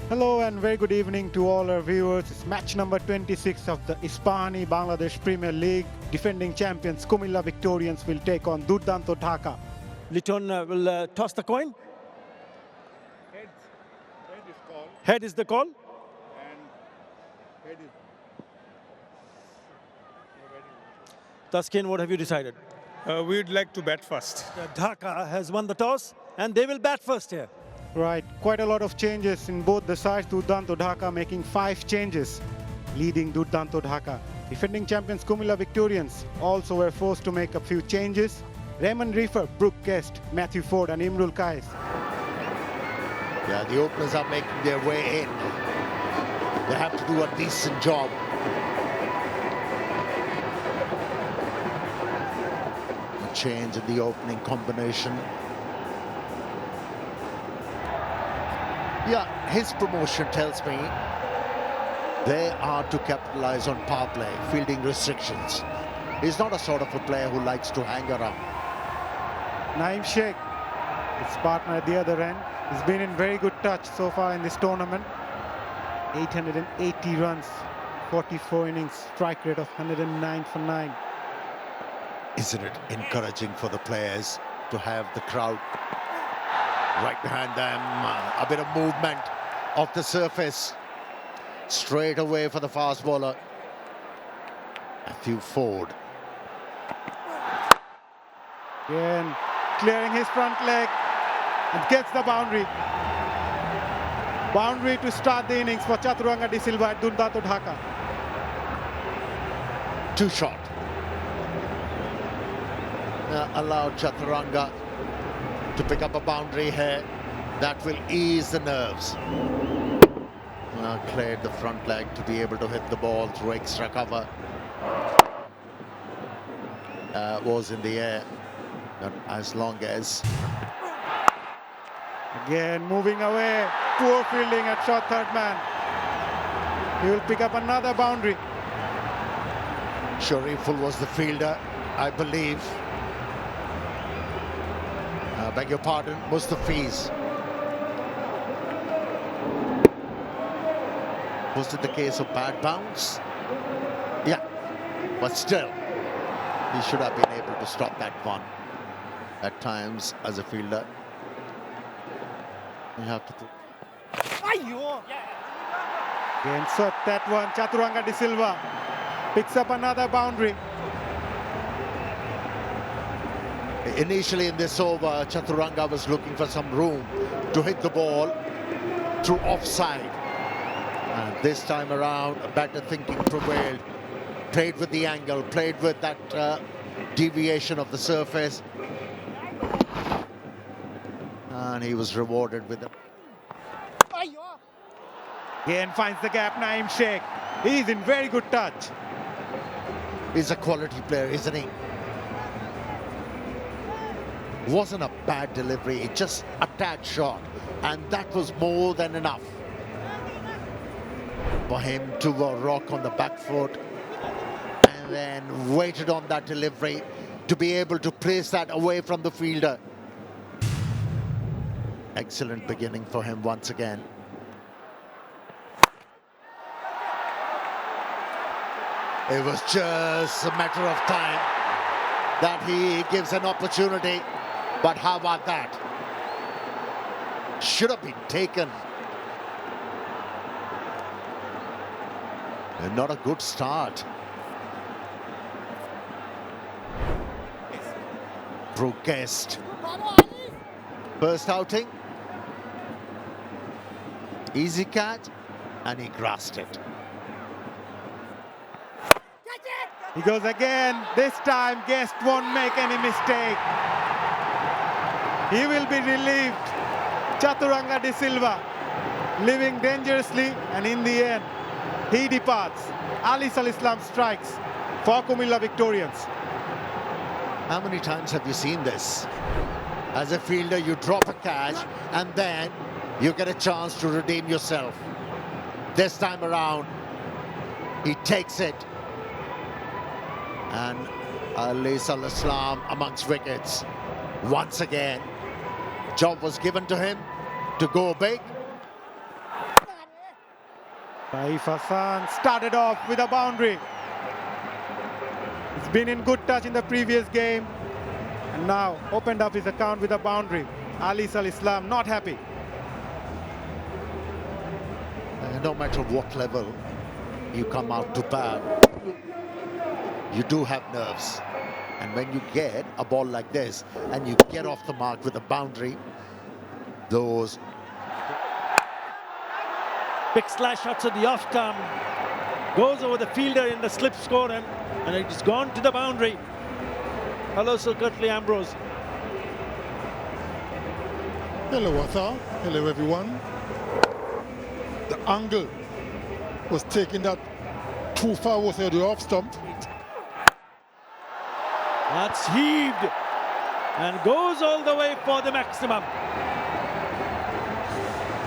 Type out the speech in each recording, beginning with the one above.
Hello and very good evening to all our viewers. It's match number 26 of the Ispani Bangladesh Premier League. Defending champions Comilla Victorians will take on Durdanto Dhaka. Liton will toss the coin. Head is called. Head is the call. And head is. Taskin, what have you decided? We'd like to bat first. Dhaka has won the toss and they will bat first here. Right, quite a lot of changes in both the sides. Durdanto Dhaka making 5 changes, leading Durdanto Dhaka. Defending champions Comilla Victorians also were forced to make a few changes. Raymond Reefer, Brooke Guest, Matthew Ford and Imrul Kais. Yeah, the openers are making their way in. They have to do a decent job. A change in the opening combination. Yeah, his promotion tells me they are to capitalize on power play, fielding restrictions. He's not a sort of a player who likes to hang around. Naeem Sheikh, his partner at the other end, has been in very good touch so far in this tournament. 880 runs, 44 innings, strike rate of 109 for 9. Isn't it encouraging for the players to have the crowd right behind them? A bit of movement off the surface. Straight away for the fast bowler. Matthew Ford. Again, clearing his front leg and gets the boundary. Boundary to start the innings for Chaturanga De Silva at Durdanto Dhaka. 2 shot. Allowed Chaturanga to pick up a boundary here. That will ease the nerves. Cleared the front leg to be able to hit the ball through extra cover. Was in the air. Not as long as. Again, moving away. Poor fielding at short third man. He will pick up another boundary. Shariful was the fielder, I believe. Beg your pardon, Mustafiz. Was it the case of bad bounce? Yeah, but still, he should have been able to stop that one at times as a fielder. You have to. Again, swept that one. Chaturanga De Silva picks up another boundary. Initially in this over, Chaturanga was looking for some room to hit the ball through offside. And this time around, better thinking prevailed. Played with the angle, played with that deviation of the surface. And he was rewarded with it. Again, finds the gap, Naeem Sheikh. He's in very good touch. He's a quality player, isn't he? Wasn't a bad delivery, just a tad short. And that was more than enough for him to rock on the back foot and then waited on that delivery to be able to place that away from the fielder. Excellent beginning for him once again. It was just a matter of time that he gives an opportunity. But how about that? Should have been taken. And not a good start. Brooke Guest. First outing. Easy catch. And he grasped it. He goes again. This time, Guest won't make any mistake. He will be relieved. Chaturanga De Silva living dangerously, and in the end, he departs. Ali Salislam strikes for Comilla Victorians. How many times have you seen this? As a fielder, you drop a catch and then you get a chance to redeem yourself. This time around, he takes it. And Ali Salislam amongst wickets. Once again, job was given to him to go big. Saif Hassan started off with a boundary. He's been in good touch in the previous game and now opened up his account with a boundary. Ali Sal Islam not happy. No matter what level you come out to bat, you do have nerves. And when you get a ball like this and you get off the mark with a boundary, those Big slash shots at the off stump. Goes over the fielder in the slip score and it's gone to the boundary. Hello, Sir Curtly Ambrose. Hello, Arthur. Hello, everyone. The angle was taking that too far outside the off stump. That's heaved and goes all the way for the maximum.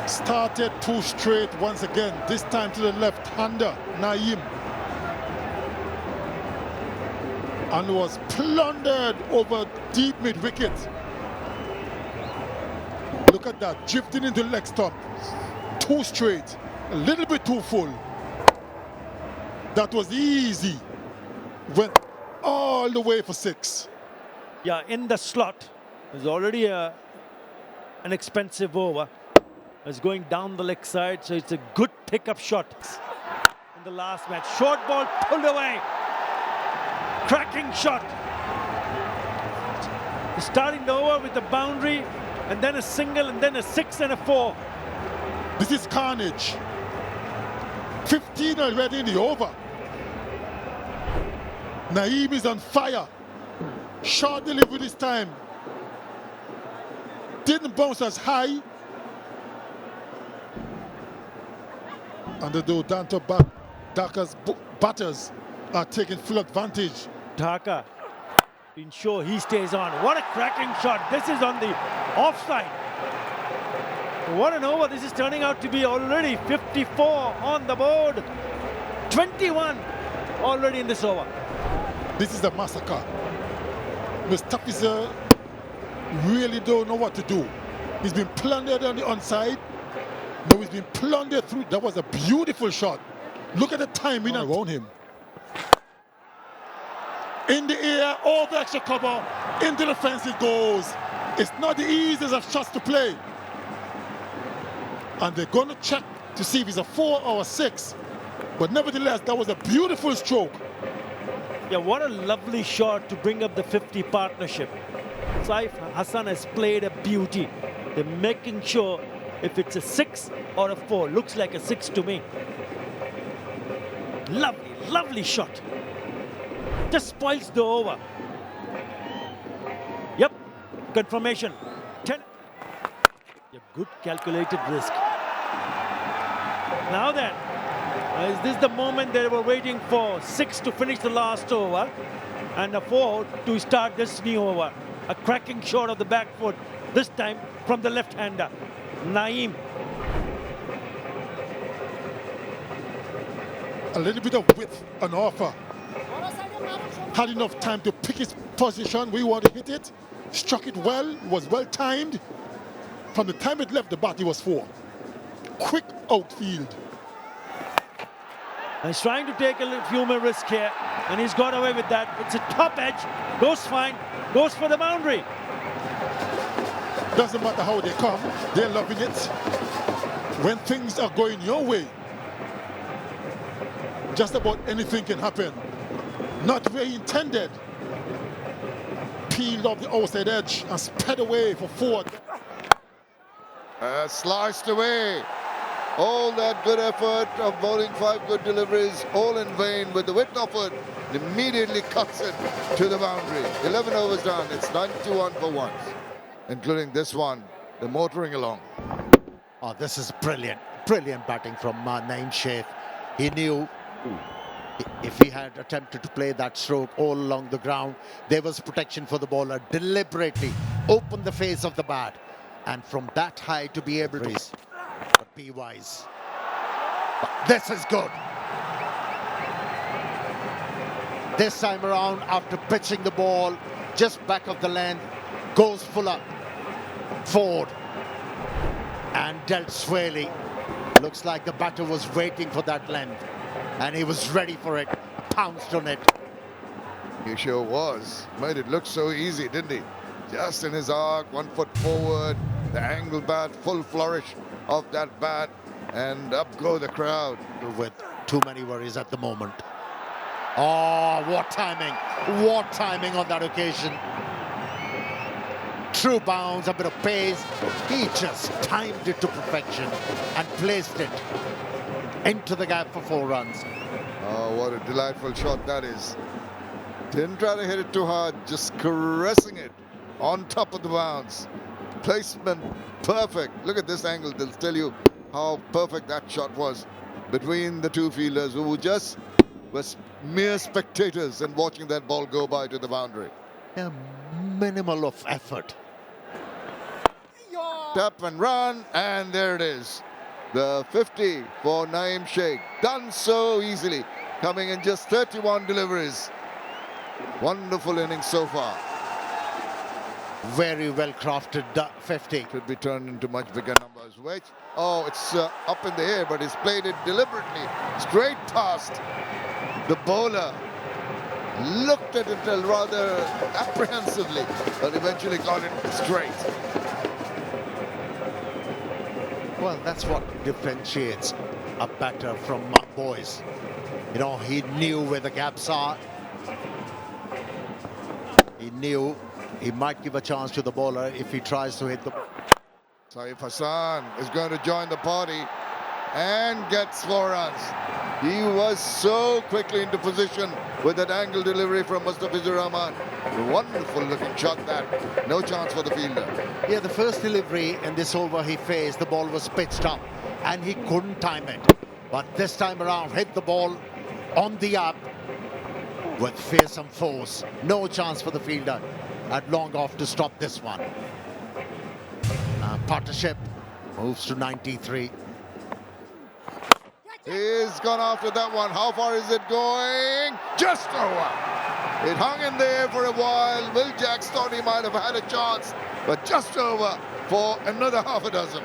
Started too straight once again, this time to the left-hander, Naeem. And was plundered over deep mid-wicket. Look at that, drifting into the leg stump. Too straight, a little bit too full. That was easy. Went all the way for 6. Yeah, in the slot. There's already an expensive over. It's going down the leg side, so it's a good pickup shot. In the last match, short ball pulled away. Cracking shot. Starting the over with a boundary, and then a single, and then a 6 and a 4. This is carnage. 15 already in the over. Naeem is on fire. Short delivery this time. Didn't bounce as high. And the Durdanto Dhaka's batters are taking full advantage. Dhaka, ensure he stays on. What a cracking shot. This is on the offside. What an over. This is turning out to be already 54 on the board. 21 already in this over. This is a massacre. Mustafizer really don't know what to do. He's been plundered on the onside. No, he's been plundered through. That was a beautiful shot. Look at the timing around him. In the air, all the extra cover, into the fence it goes. It's not the easiest of shots to play. And they're going to check to see if it's a 4 or a 6. But nevertheless, that was a beautiful stroke. Yeah, what a lovely shot to bring up the 50 partnership. Saif Hassan has played a beauty. They're making sure if it's a 6 or a 4. Looks like a 6 to me. Lovely, lovely shot. Just spoils the over. Yep, confirmation. 10. A good calculated risk. Now then, is this the moment they were waiting for? 6 to finish the last over and a 4 to start this new over. A cracking shot of the back foot, this time from the left-hander, Naeem. A little bit of width on offer. Had enough time to pick his position where he wanted to hit it. Struck it well, was well timed. From the time it left the bat, he was 4. Quick outfield. And he's trying to take a few more risk here, and he's got away with that. It's a top edge, goes fine, goes for the boundary. Doesn't matter how they come, they're loving it. When things are going your way, just about anything can happen. Not where he intended. Peeled off the outside edge and sped away for 4. Sliced away. All that good effort of bowling 5 good deliveries, all in vain with the width offered. Immediately cuts it to the boundary. 11 overs done. It's 91 for once, including this one. They're motoring along. Oh, this is brilliant. Brilliant batting from Naeem Sheikh. He knew if he had attempted to play that stroke all along the ground, there was protection for the bowler. Deliberately opened the face of the bat. And from that high to be able to... But be wise. But this is good. This time around, after pitching the ball just back of the length, goes fuller forward and dealt squarely Looks like the batter was waiting for that length, and he was ready for it, pounced on it. He sure was. Made it look so easy, didn't he? Just in his arc, 1 foot forward, the angle bat, full flourish of that bat, and up go the crowd. With too many worries at the moment. Oh, what timing! What timing on that occasion. True bounce, a bit of pace. He just timed it to perfection and placed it into the gap for 4 runs. Oh, what a delightful shot that is. Didn't try to hit it too hard, just caressing it on top of the bounce. Placement perfect. Look at this angle. They'll tell you how perfect that shot was between the two fielders who just was mere spectators and watching that ball go by to the boundary. A minimal of effort. Tap and run, and there it is. The 50 for Naeem Sheikh. Done so easily. Coming in just 31 deliveries. Wonderful innings so far. Very well crafted 50. Could be turned into much bigger numbers. Which, oh, it's up in the air, but he's played it deliberately. Straight past. The bowler looked at it rather apprehensively, but eventually got it straight. Well, that's what differentiates a batter from boys. You know, he knew where the gaps are. He knew he might give a chance to the bowler if he tries to hit the... Saif Hassan is going to join the party and gets 4 runs. He was so quickly into position with that angle delivery from Mustafizur Rahman. Wonderful looking shot that. No chance for the fielder. Yeah, the first delivery in this over he faced, the ball was pitched up and he couldn't time it. But this time around, hit the ball on the up with fearsome force. No chance for the fielder at long off to stop this one. Partnership moves to 93. He's gone after that one. How far is it going? Just over. It hung in there for a while. Will Jacks thought he might have had a chance, but just over for another half a dozen.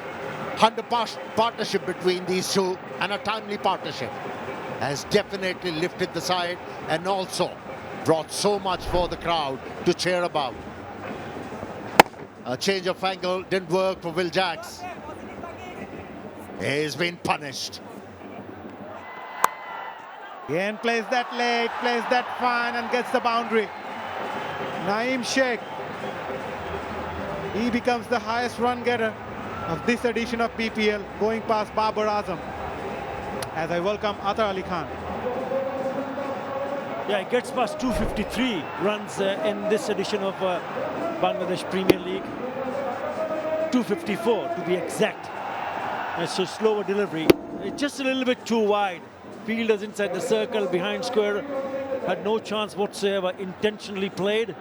Partnership between these two, and a timely partnership, has definitely lifted the side and also brought so much for the crowd to cheer about. A change of angle didn't work for Will Jacks. He's been punished. Again plays that late, plays that fine and gets the boundary. Naeem Sheikh, he becomes the highest run getter of this edition of BPL, going past Babar Azam. As I welcome Atar Ali Khan. Yeah, he gets past 253 runs in this edition of Bangladesh Premier League. 254 to be exact. It's a slower delivery. It's just a little bit too wide. Fielders inside the circle, behind square, had no chance whatsoever, intentionally played.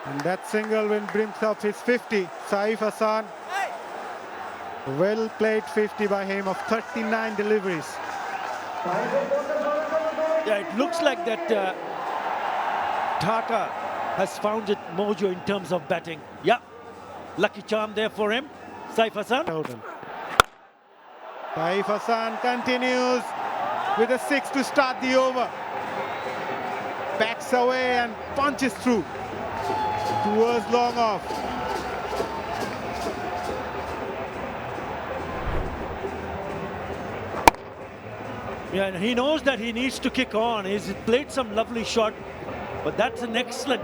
And that single win brings up his 50. Saif Hassan, well played 50 by him of 39 deliveries. Yeah, it looks like that Dhaka has found it mojo in terms of batting. Yeah, lucky charm there for him. Saif Hassan. Saif Hassan continues with a 6 to start the over. Backs away and punches through towards long off. Yeah, and he knows that he needs to kick on. He's played some lovely shot, but that's an excellent.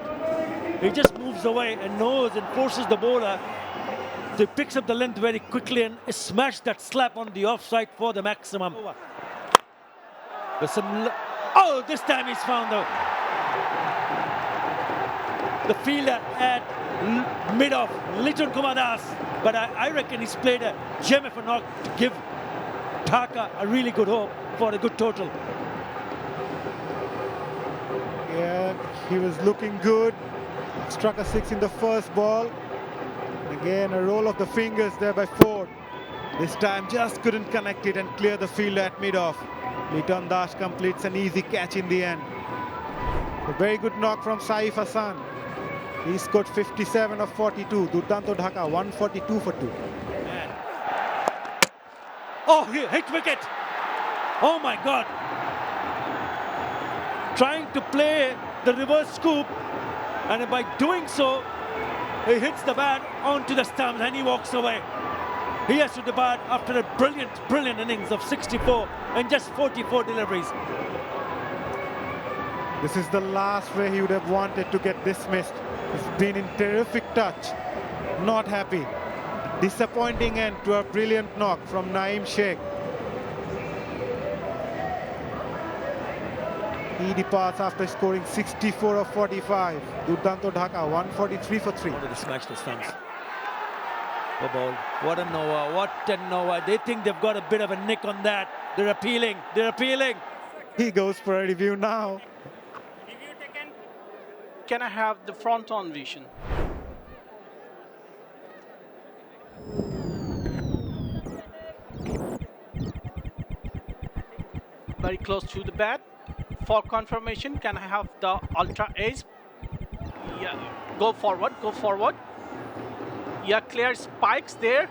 He just moves away and knows and forces the bowler. So he picks up the length very quickly and smash that slap on the offside for the maximum. There's some. Oh, this time he's found the fielder at mid-off, Liton Kumar Das. But I reckon he's played a gem of a knock to give Dhaka a really good hope for a good total. Yeah, he was looking good. Struck a 6 in the first ball. Again, a roll of the fingers there by Ford. This time just couldn't connect it and clear the fielder at mid-off. Liton Das completes an easy catch in the end. A very good knock from Saif Hassan. He scored 57 of 42. Durdanto Dhaka 142 for 2. Oh, he hit wicket. Oh my God. Trying to play the reverse scoop, and by doing so, he hits the bat onto the stumps and he walks away. He has to depart after a brilliant innings of 64 and just 44 deliveries. This is the last way he would have wanted to get dismissed. He's been in terrific touch. Not happy. Disappointing end to a brilliant knock from Naeem Sheikh. He departs after scoring 64 of 45. Durdanto Dhaka 143 for 3. Wanted to smash the stumps. The ball. What a Nova. What a Nova. They think they've got a bit of a nick on that. They're appealing. They're appealing. He goes for a review now. Review taken. Can I have the front on vision? Very close to the bat. For confirmation, can I have the ultra edge? Yeah, go forward, go forward. Yeah, clear spikes there.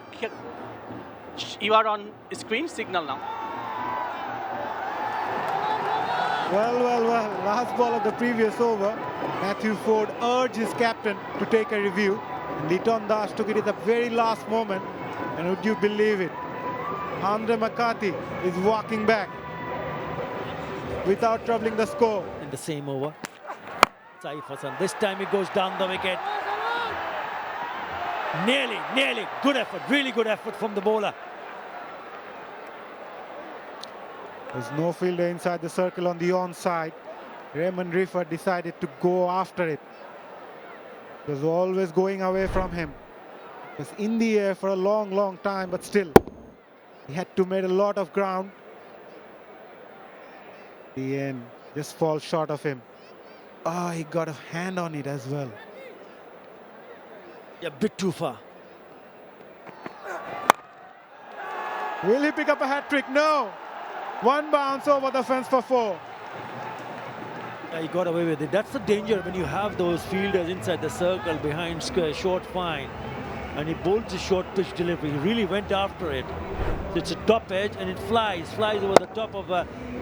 You are on screen signal now. Well. Last ball of the previous over. Matthew Ford urged his captain to take a review. And Liton Das took it at the very last moment. And would you believe it? Andre McCarthy is walking back without troubling the score. In the same over. Saif Hassan. This time he goes down the wicket. Nearly. Good effort. Really good effort from the bowler. There's no fielder inside the circle on the onside. Raymond Rifer decided to go after it. It was always going away from him. It was in the air for a long time, but still, he had to make a lot of ground. The end just falls short of him. Ah, he got a hand on it as well. A bit too far. Will he pick up a hat-trick? No. One bounce over the fence for 4. Yeah, he got away with it. That's the danger when you have those fielders inside the circle behind square, short fine. And he bowls a short pitch delivery. He really went after it. It's a top edge and it flies over the top of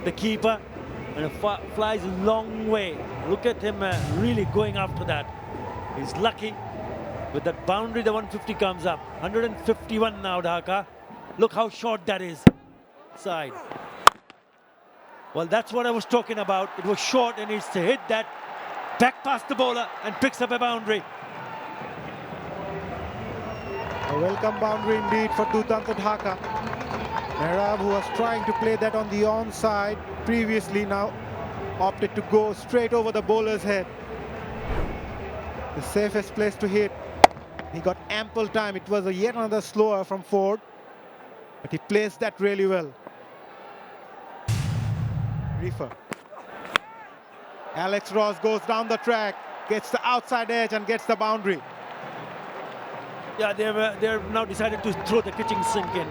the keeper. And it flies a long way. Look at him really going after that. He's lucky. With that boundary, the 150 comes up. 151 now, Dhaka. Look how short that is. Side. Well, that's what I was talking about. It was short and it's to hit that back past the bowler and picks up a boundary. A welcome boundary indeed for Durdanto Dhaka. Mehrab, who was trying to play that on the onside previously, now opted to go straight over the bowler's head. The safest place to hit. He got ample time. It was yet another slower from Ford, but he placed that really well. Reefer. Alex Ross goes down the track, gets the outside edge and gets the boundary. Yeah, they've now decided to throw the kitchen sink in.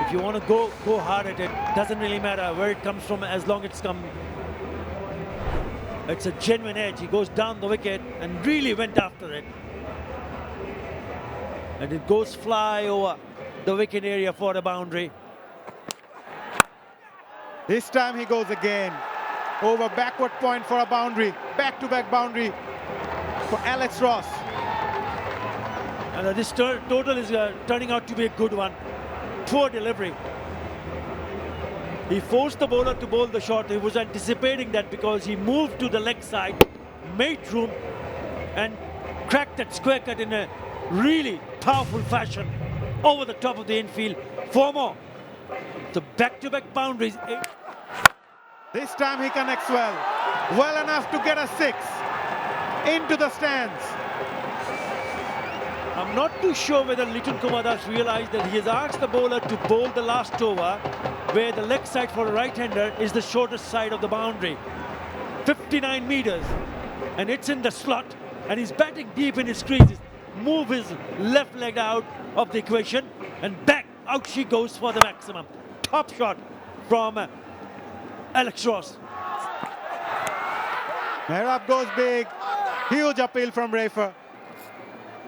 If you want to go hard at it, doesn't really matter where it comes from as long as it's come. It's a genuine edge. He goes down the wicket and really went after it. And it goes fly over the wicket area for the boundary. This time he goes again. Over backward point for a boundary. Back-to-back boundary for Alex Ross. And this total is turning out to be a good one. Poor delivery. He forced the bowler to bowl the shot. He was anticipating that because he moved to the leg side, made room, and cracked that square cut in a really powerful fashion over the top of the infield. 4 more. So back-to-back boundaries. This time he connects well. Well enough to get a 6 into the stands. I'm not too sure whether Liton Kumar Das realized that he has asked the bowler to bowl the last over where the leg side for a right-hander is the shortest side of the boundary. 59 meters. And it's in the slot. And he's batting deep in his creases. Move his left leg out of the equation. And back out she goes for the maximum. Top shot from Alex Ross. Mehrab goes big. Huge appeal from Rafer.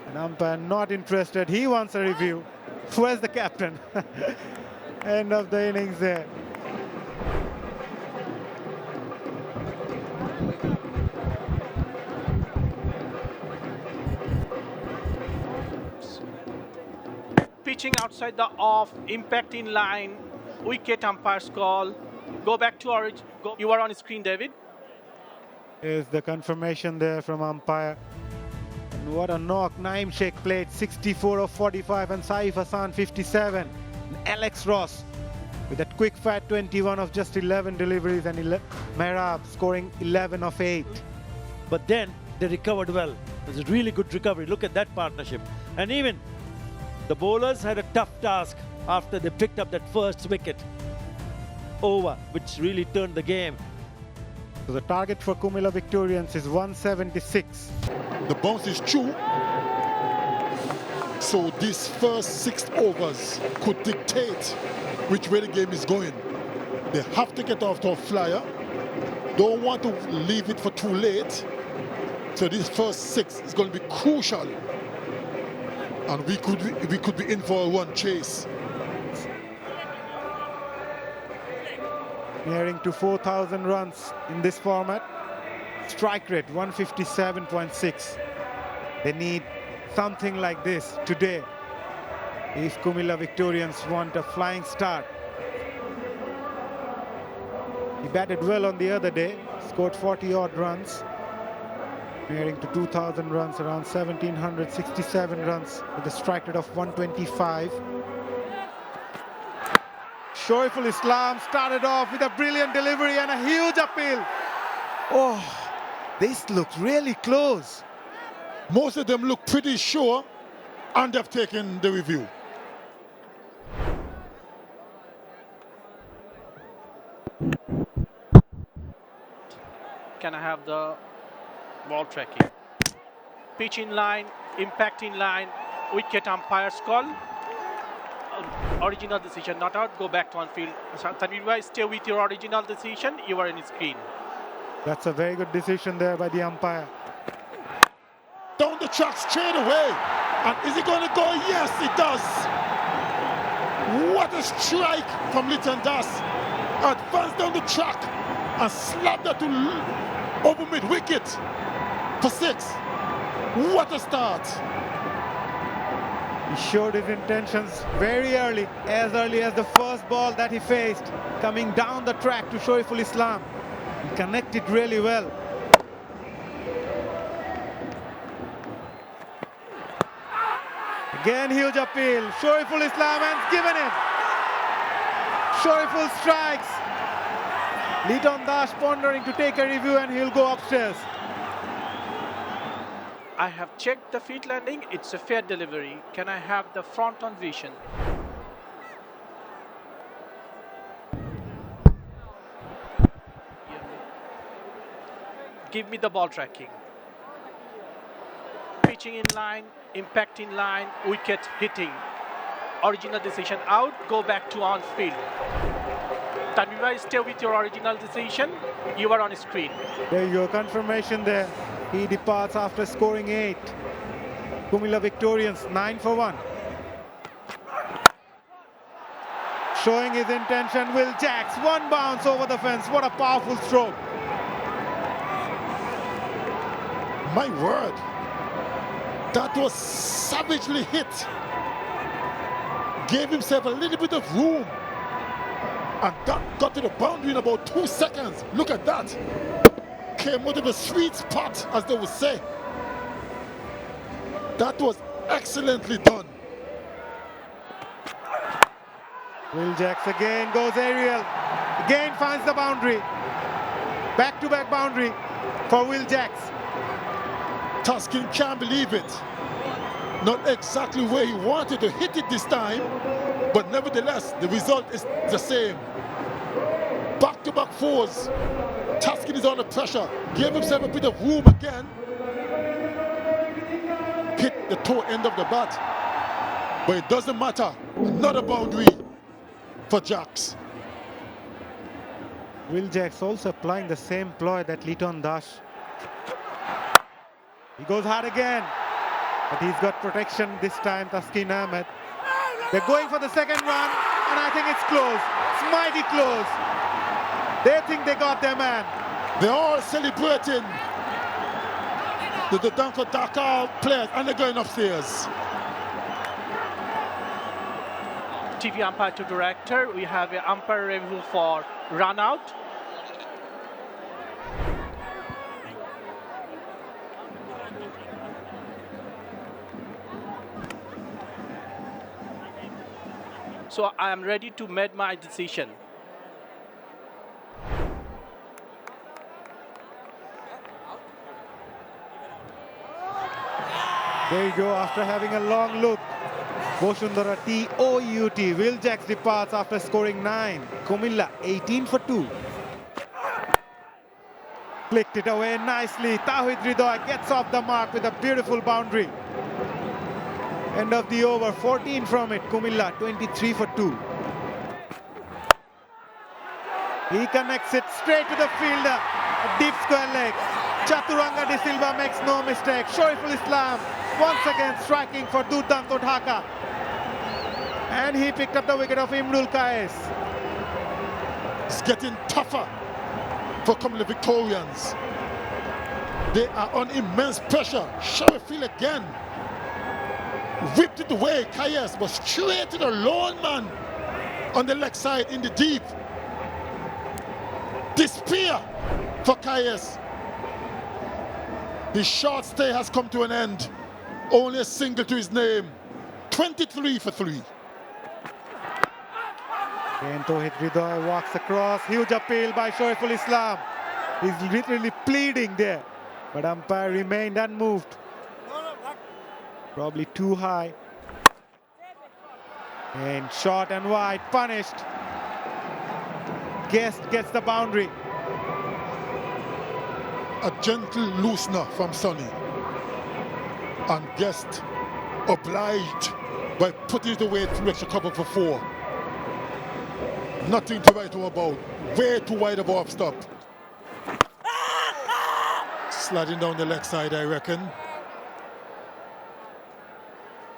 An umpire not interested. He wants a review. Where's the captain? End of the innings there. Pitching outside the off, impact in line, wicket umpire's call. Go back to origin. You are on screen, David. Here's the confirmation there from umpire. And what a knock. Naeem Sheikh played 64 of 45 and Saif Hassan 57. And Alex Ross with that quick fat 21 of just 11 deliveries and Mehrab scoring 11 of 8. But then they recovered well. It was a really good recovery. Look at that partnership. And even the bowlers had a tough task after they picked up that first wicket over, which really turned the game. So the target for Comilla Victorians is 176. The bounce is true. So these first 6 overs could dictate which way the game is going. They have to get off to a flyer. Don't want to leave it for too late. So these first 6 is going to be crucial. And we could be in for a run chase. Nearing to 4,000 runs in this format. Strike rate 157.6. They need something like this today if Comilla Victorians want a flying start. He batted well on the other day, scored 40 odd runs, nearing to 2,000 runs, around 1,767 runs with a strike rate of 125. Shoaiful Islam started off with a brilliant delivery and a huge appeal. Oh, this looks really close. Most of them look pretty sure, and they've taken the review. Can I have the ball tracking? Pitch in line, impact in line, wicket umpire's call. Original decision not out, go back to on field. Tanvir bhai, stay with your original decision, you are in screen. That's a very good decision there by the umpire. Down the track straight away. And is it going to go? Yes, it does. What a strike from Liton Das. Advanced down the track and slapped that to over mid wicket for 6. What a start. He showed his intentions very early as the first ball that he faced, coming down the track to Shoaiful Islam. He connected really well. Again, huge appeal. Shoaiful Islam and given him. Shoaiful strikes. Liton Das pondering to take a review and he'll go upstairs. I have checked the field landing, it's a fair delivery. Can I have the front on vision? Give me the ball tracking. Pitching in line, impact in line, wicket hitting. Original decision out, go back to on field. Tanvir, stay with your original decision. You are on screen. There you go, confirmation there. He departs after scoring 8. Comilla Victorians 9 for 1. Showing his intention, Will Jacks. 1 bounce over the fence. What a powerful stroke. My word. That was savagely hit. Gave himself a little bit of room. And that got to the boundary in about 2 seconds. Look at that. Came out of the sweet spot, as they would say. That was excellently done. Will Jacks again goes aerial. Again finds the boundary. Back-to-back boundary for Will Jacks. Tuskin can't believe it. Not exactly where he wanted to hit it this time, but nevertheless, the result is the same. Back-to-back 4s. Tuskin is under pressure. Gave himself a bit of room again. Hit the toe end of the bat. But it doesn't matter. Another boundary for Jacks. Will Jacks also applying the same ploy that Liton Das. He goes hard again. But he's got protection this time, Taskin Ahmed. They're going for the second run, and I think it's close. It's mighty close. They think they got their man. They're all celebrating. The Durdanto Dhaka players, and they're going upstairs. TV umpire to director. We have an umpire review for run out. So I am ready to make my decision. There you go, after having a long look. Bashundhara TOUT. Will Jacks departs after scoring 9. Comilla 18 for 2. Flicked it away nicely. Tawhid Hridoy gets off the mark with a beautiful boundary. End of the over, 14 from it. Comilla 23 for 2. He connects it straight to the fielder. A deep square leg. Chaturanga De Silva makes no mistake. Shoriful Islam once again striking for Durdanto Dhaka. And he picked up the wicket of Imrul Kais. It's getting tougher for Comilla Victorians. They are on immense pressure. Shoriful again. Whipped it away, Kayes, but straight to the lone man on the leg side in the deep. Despair for Kayes. His short stay has come to an end. Only a single to his name. 23 for 3. And Tawhid Hridoy walks across. Huge appeal by Shoriful Islam. He's literally pleading there. But umpire remained unmoved. Probably too high. And short and wide, punished. Guest gets the boundary. A gentle loosener from Sonny. And Guest obliged by putting it away through extra cover for 4. Nothing to write home about. Way too wide of off stop. Sliding down the leg side, I reckon.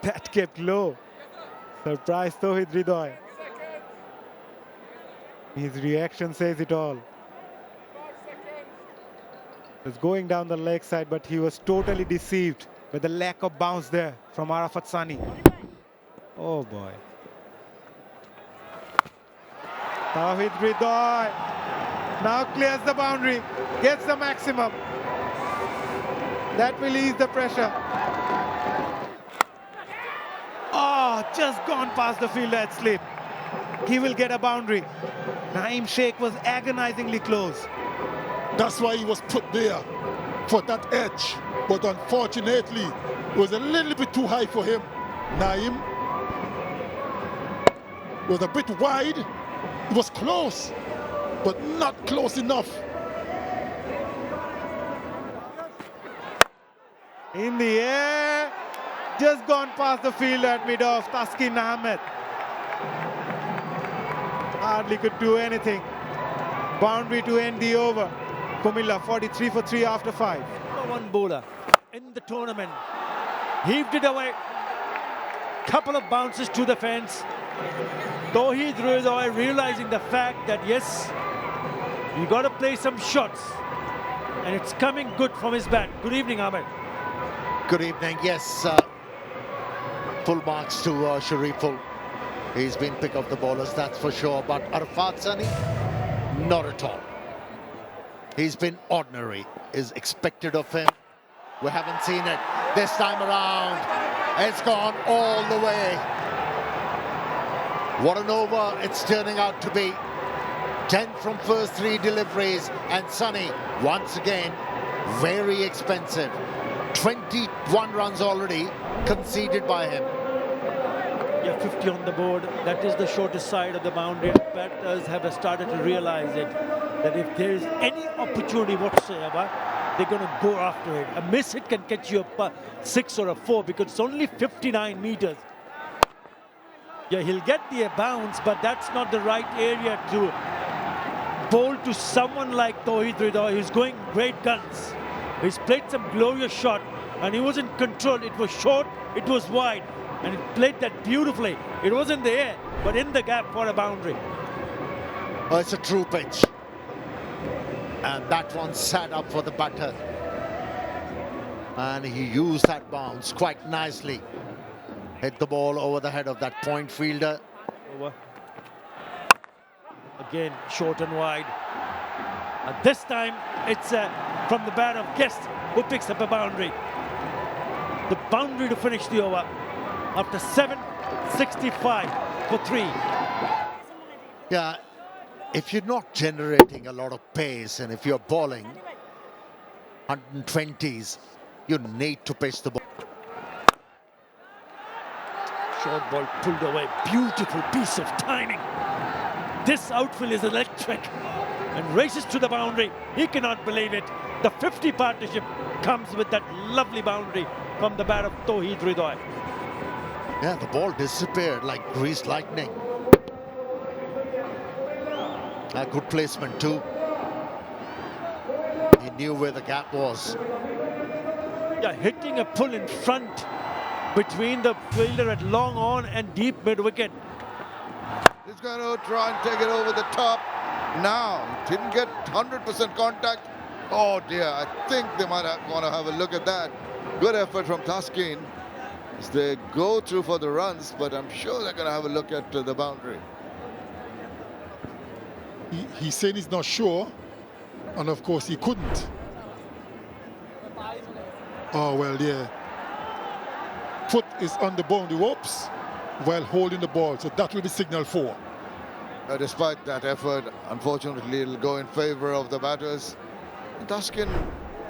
That kept low. Surprised Tawhid Hridoy. His reaction says it all. He was going down the leg side, but he was totally deceived by the lack of bounce there from Arafat Sani. Oh boy. Tawhid Hridoy now clears the boundary, gets the maximum. That will ease the pressure. Oh, just gone past the fielder at slip. He will get a boundary. Naeem Sheikh was agonizingly close. That's why he was put there, for that edge. But unfortunately, it was a little bit too high for him. Naeem was a bit wide. It was close, but not close enough. In the air, just gone past the fielder at mid-off, Taskin Ahmed. Hardly could do anything. Boundary to end the over. Comilla 43 for 3 after 5. Number 1 bowler in the tournament. Heaved it away. Couple of bounces to the fence. Tawhid Hridoy realizing the fact that yes, you got to play some shots. And it's coming good from his bat. Good evening, Ahmed. Good evening. Yes, full marks to Shariful. He's been pick of the bowlers, that's for sure. But Arafat Sani, not at all. He's been ordinary, is expected of him. We haven't seen it this time around. It's gone all the way. What an over it's turning out to be. 10 from first 3 deliveries, and Sonny, once again, very expensive. 21 runs already conceded by him. Yeah, 50 on the board. That is the shortest side of the boundary. Batters have started to realize it, that if there is any opportunity whatsoever, they're going to go after it. A miss hit can catch you a 6 or a 4 because it's only 59 meters. Yeah, he'll get the bounce, but that's not the right area to bowl to someone like Tawhid Hridoy, who's going great guns. He's played some glorious shot and he was in control. It was short, it was wide. and it played that beautifully. It was in the air, but in the gap for a boundary. Oh, it's a true pitch. And that one sat up for the batter. And he used that bounce quite nicely. Hit the ball over the head of that point fielder. Over. Again, short and wide. And this time, it's from the bat of Guest who picks up a boundary. The boundary to finish the over after 7.65 for 3. Yeah, if you're not generating a lot of pace and if you're bowling 120s, you need to pitch the ball. Short ball pulled away. Beautiful piece of timing. This outfield is electric and races to the boundary. He cannot believe it. The 50 partnership comes with that lovely boundary from the bat of Tawheed Hridoy. Yeah, the ball disappeared like greased lightning. A good placement too. He knew where the gap was. Yeah, hitting a pull in front between the fielder at long on and deep mid-wicket. He's going to try and take it over the top. Now, didn't get 100% contact. Oh dear, I think they might want to have a look at that. Good effort from Taskin as they go through for the runs, but I'm sure they're going to have a look at the boundary. He's saying he's not sure, and of course he couldn't. Oh, well, yeah. Foot is on the boundary ropes while holding the ball, so that will be signal 4. Despite that effort, unfortunately, it'll go in favor of the batters. Taskin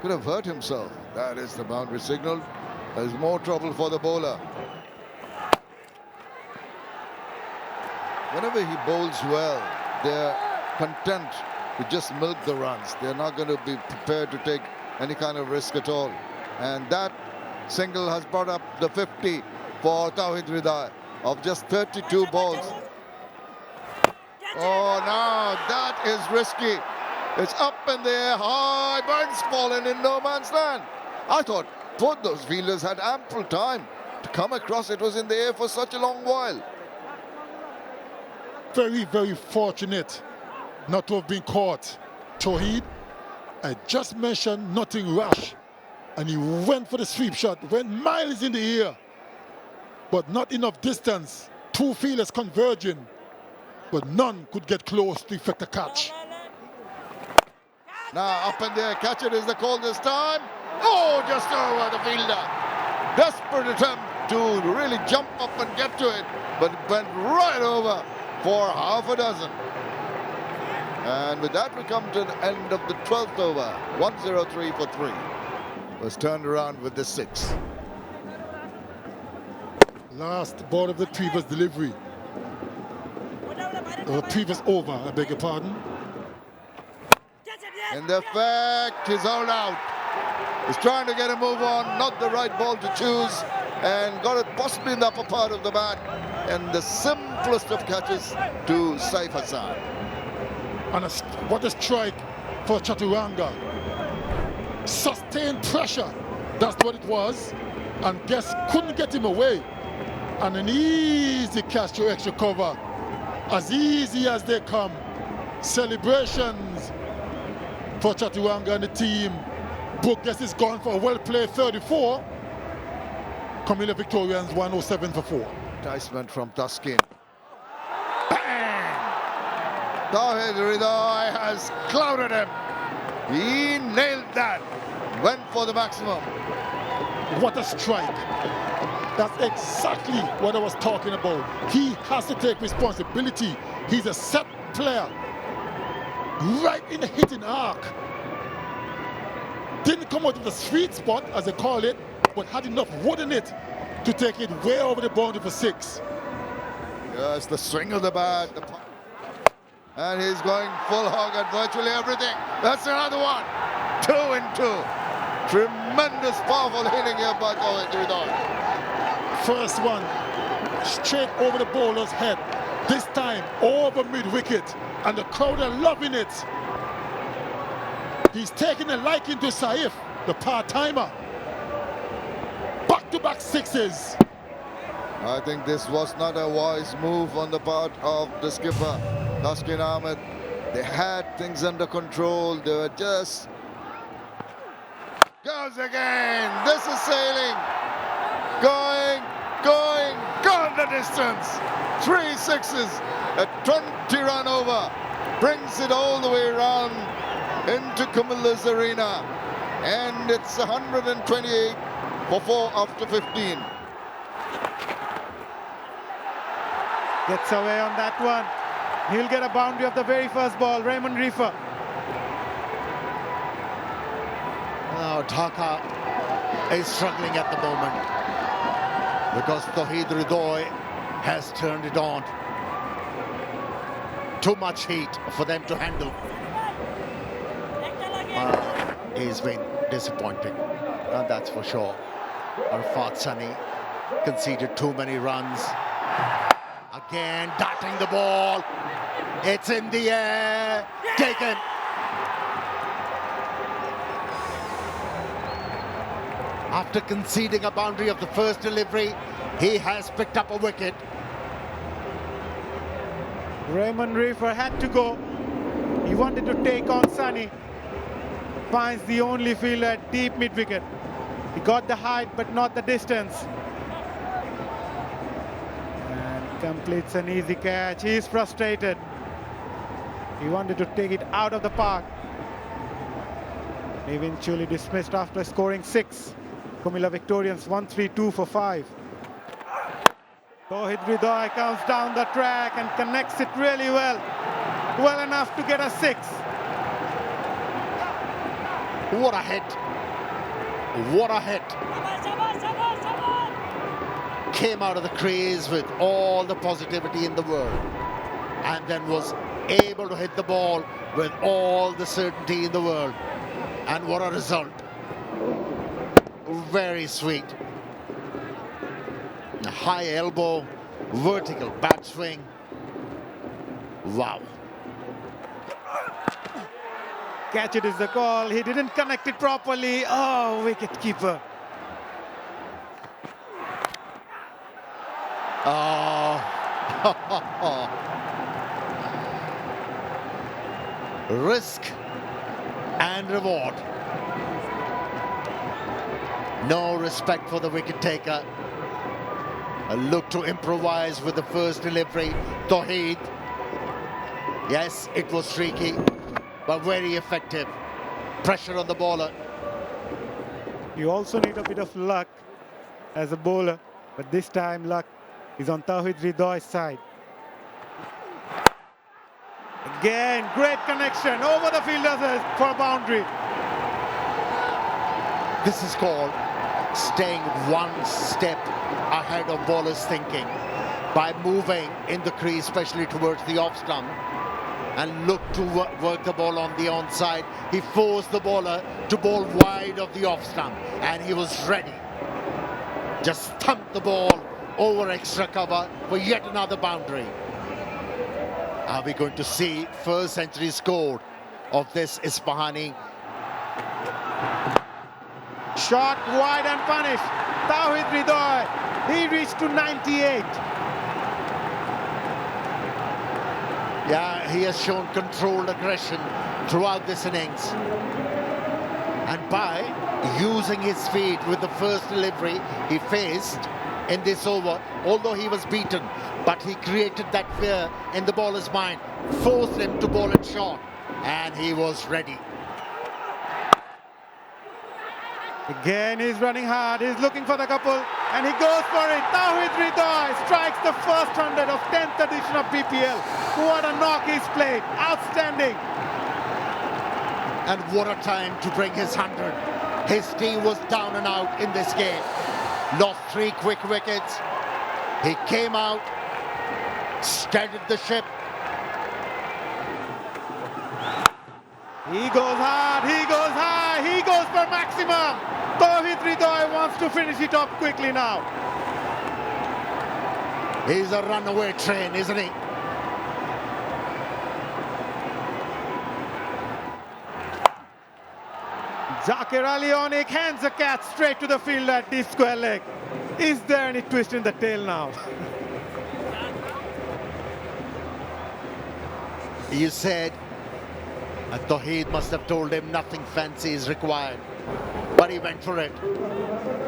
could have hurt himself. That is the boundary signal. There's more trouble for the bowler. Whenever he bowls well, they're content to just milk the runs. They're not going to be prepared to take any kind of risk at all. And that single has brought up the 50 for Tawheed Hridoy of just 32 balls. Oh, now that is risky. It's up in the air, high, Burns fallen in no man's land. I thought both those fielders had ample time to come across. It was in the air for such a long while. Very, very fortunate not to have been caught. Tawheed, I just mentioned nothing rash, and he went for the sweep shot, went miles in the air, but not enough distance. 2 fielders converging, but none could get close to effect a catch. Now up in there, catch it is the call this time. Oh, just over the fielder. Desperate attempt to really jump up and get to it, but it went right over for half a dozen. And with that, we come to the end of the 12th over. 103 for 3. Was turned around with the 6. Last ball of the previous delivery. Or the previous over, I beg your pardon. In the fact, he's all out. He's trying to get a move on, not the right ball to choose, and got it possibly in the upper part of the bat. And the simplest of catches to Saif Hassan. And what a strike for Chaturanga. Sustained pressure, that's what it was. And Guest couldn't get him away. And an easy catch to extra cover. As easy as they come. Celebrations for Chaturanga and the team. Brooke Guest is gone for a well-played 34. Comilla Victorians 107 for 4. Enticement from Taskin. Bang! Tawheed Hridoy has clouded him. He nailed that. Went for the maximum. What a strike. That's exactly what I was talking about. He has to take responsibility. He's a set player. Right in the hitting arc. Didn't come out of the sweet spot, as they call it, but had enough wood in it to take it way over the boundary for 6. Yes, the swing of the bat. And he's going full hog at virtually everything. That's another one. 2 and 2. Tremendous, powerful hitting here by Tawheed Hridoy. First one, straight over the bowler's head. This time, over mid-wicket. And the crowd are loving it. He's taking a liking to Saif, the part-timer. Back-to-back 6s. I think this was not a wise move on the part of the skipper, Taskin Ahmed. They had things under control. They were just... Goes again. This is sailing. Going the distance. 3 sixes. A 20-run over. Brings it all the way around into Comilla's arena. And it's 128 for 4 after 15. Gets away on that one. He'll get a boundary of the very first ball. Raymond Reefer. Now Dhaka is struggling at the moment because Tawheed Ridoy has turned it on. Too much heat for them to handle. He's been disappointing, that's for sure. Arfat Sani conceded too many runs. Again, darting the ball. It's in the air. Taken. After conceding a boundary of the first delivery, he has picked up a wicket. Raymond Reefer had to go. He wanted to take on Sani. Finds the only fielder at deep mid-wicket. He got the height, but not the distance. And completes an easy catch. He is frustrated. He wanted to take it out of the park. Eventually dismissed after scoring 6. Comilla Victorians 1-3-2 for 5. Tawheed Ridoy comes down the track and connects it really well. Well enough to get a 6. What a hit. What a hit. Came out of the crease with all the positivity in the world and then was able to hit the ball with all the certainty in the world. And what a result. Very sweet. A high elbow, vertical bat swing. Wow. Catch it is the call. He didn't connect it properly. Oh, wicket keeper. Oh. Risk and reward. No respect for the wicket taker. A look to improvise with the first delivery. Tawheed. Yes, it was streaky, but very effective. Pressure on the bowler. You also need a bit of luck as a bowler, but this time luck is on Tawheed Ridoy's side. Again, great connection over the fielders for a boundary. This is called staying one step ahead of bowlers' thinking by moving in the crease, especially towards the off stump, and look to work the ball on the onside. He forced the bowler to bowl wide of the off stump, and he was ready. Just thumped the ball over extra cover for yet another boundary. Are we going to see first century scored of this Isfahani? Shot wide and punished. Tawheed Ridoy, he reached to 98. Yeah, he has shown controlled aggression throughout this innings. And by using his feet with the first delivery he faced in this over, although he was beaten, but he created that fear in the bowler's mind, forced him to bowl it short, and he was ready. Again, he's running hard. He's looking for the couple, and he goes for it. Tawheed Ridoy strikes the first 100 of 10th edition of BPL. What a knock he's played. Outstanding. And what a time to bring his 100. His team was down and out in this game. Lost 3 quick wickets. He came out, steadied the ship. He goes hard, he goes high, he goes for maximum. Tawheed Ridoy wants to finish it off quickly now. He's a runaway train, isn't he? Zakir Ali Onik hands the catch straight to the field at deep square leg. Is there any twist in the tail now? You said Tawheed must have told him nothing fancy is required, but he went for it.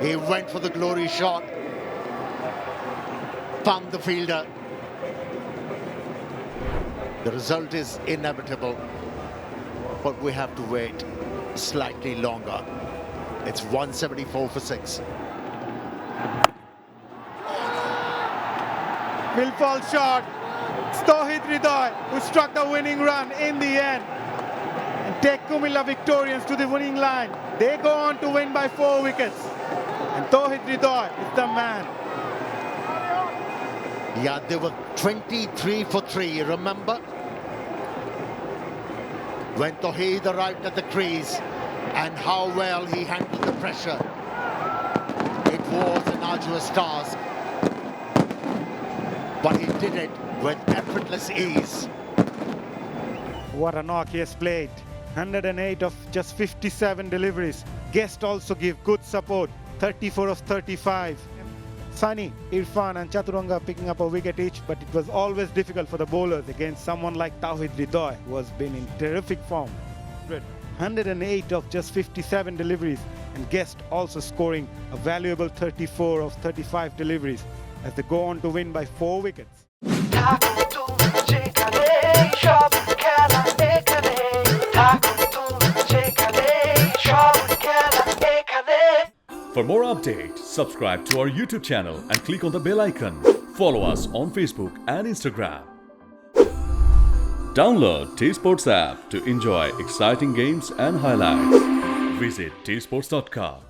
He went for the glory shot, found the fielder. The result is inevitable, but we have to wait slightly longer. It's 174 for 6. Will fall short. It's Tawheed Hridoy who struck the winning run in the end and take Comilla Victorians to the winning line. They go on to win by 4 wickets. And Tawheed Hridoy is the man. Yeah, they were 23 for 3, remember? When Tawheed arrived at the crease and how well he handled the pressure. It was an arduous task, but he did it with effortless ease. What a knock he has played. 108 of just 57 deliveries. Guest also give good support. 34 of 35. Sunny, Irfan and Chaturanga picking up a wicket each, but it was always difficult for the bowlers against someone like Tawheed Hridoy, who has been in terrific form. 108 of just 57 deliveries, and Guest also scoring a valuable 34 of 35 deliveries as they go on to win by 4 wickets. For more updates, subscribe to our YouTube channel and click on the bell icon. Follow us on Facebook and Instagram. Download TSports app to enjoy exciting games and highlights. Visit tsports.com.